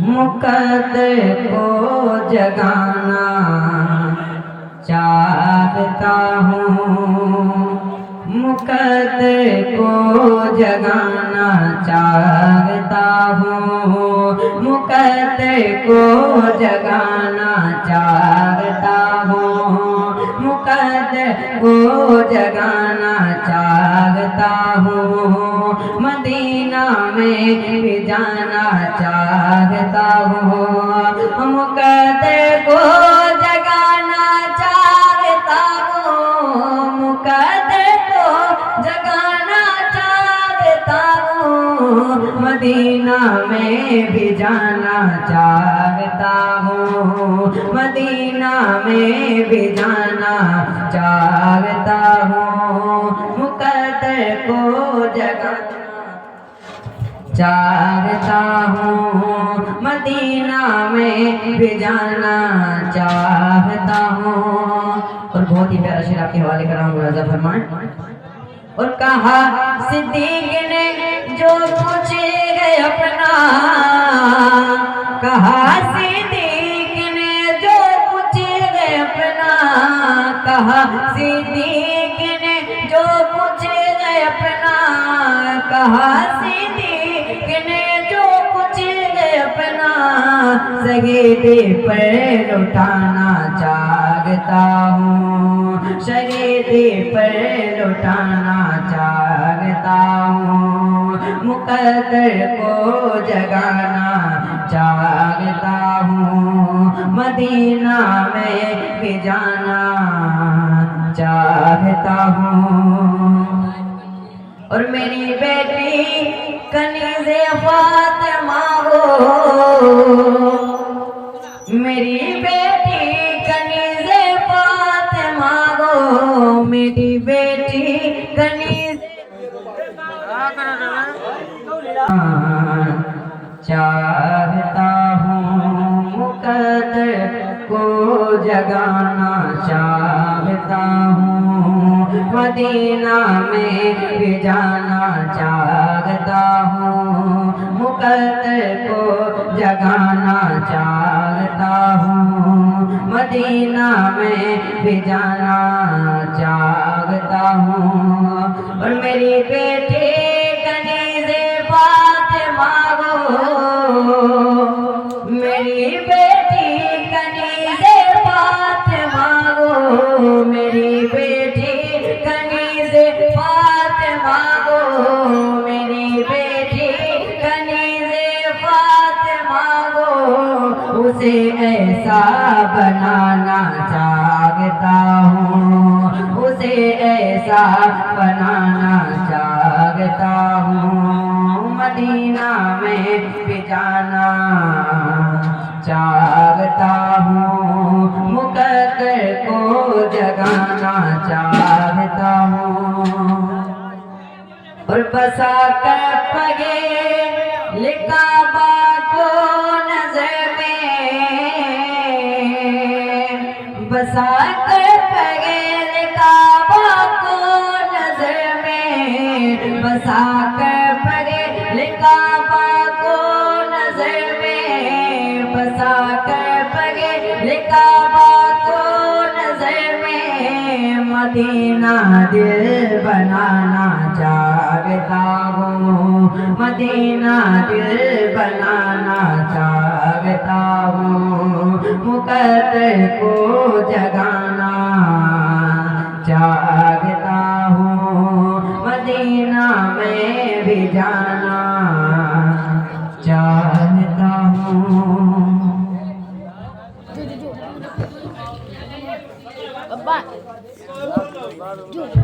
مقدر کو جگانا چاہتا ہوں، مقدر کو جگانا چاہتا ہوں، مقدر کو جگانا چاہتا ہوں، مقدر کو جگانا چاہتا ہوں، مدینہ میں بھی جانا چاہتا ہوں، مقدر کو جگانا چاہتا ہوں، مقدر کو جگانا چاہتا ہوں، مدینہ میں بھی جانا چاہتا ہوں، مدینہ میں بھی جانا چاہتا ہوں، مقدر کو جگانا چاہتا ہوں، مدینہ میں بھی جانا چاہتا ہوں۔ اور بہت ہی پیارا شعر آپ کے حوالے کر رہا ہوں، ملاحظہ فرمائیں۔ اور کہا صدیق نے جو پوچھ گئے اپنا، کہا صدیق نے جو پوچھ گئے اپنا، کہا صدیق نے جو پوچھ گئے اپنا، کہا صدیق نے جو پوچھ گئے اپنا، سجدے پر لٹانا چاہتا ہوں، سجدے پر لٹانا چاہتا ہوں، مقدر کو جگانا چاہتا ہوں، مدینہ میں بھی جانا چاہتا ہوں۔ اور میری بیٹی کنیز فاطمہ ہو، میری بیٹی کنیز فاطمہ ہو، میری بیٹی کنیز چاہتا ہوں، مقدر کو جگانا چاہتا ہوں، مدینہ میں بھی جانا چاہتا ہوں، مقدر کو جگانا چاہتا ہوں، مدینہ میں بھی جانا چاہتا ہوں۔ اور میری بیٹی کنیز فاطمہ ہو، میری بیٹی کنیز فاطمہ ہو، میری بیٹی کنیز فاطمہ ہو، میری بیٹی کنیز فاطمہ ہو، اسے ایسا بنانا چاہتا ہوں، اسے ایسا بنانا چاہتا ہوں، مدینہ میں بھی جانا چاہتا ہوں، مقدر کو جگانا چاہتا ہوں۔ اور بسا کر پگے لکعبہ کو نظر میں، بسا کر پگے لکعبہ کو نظر میں، بسا کر پگے لکعبہ کو نظر میں، بسا کر پگے لکعبہ کو نظر میں، مدینہ دل بنانا چاہتا ہوں، مدینہ دل بنانا چاہتا ہوں، مقدر کو جگانا چاہتا ہوں، مدینہ میں بھی جانا چاہتا ہوں۔ Bye.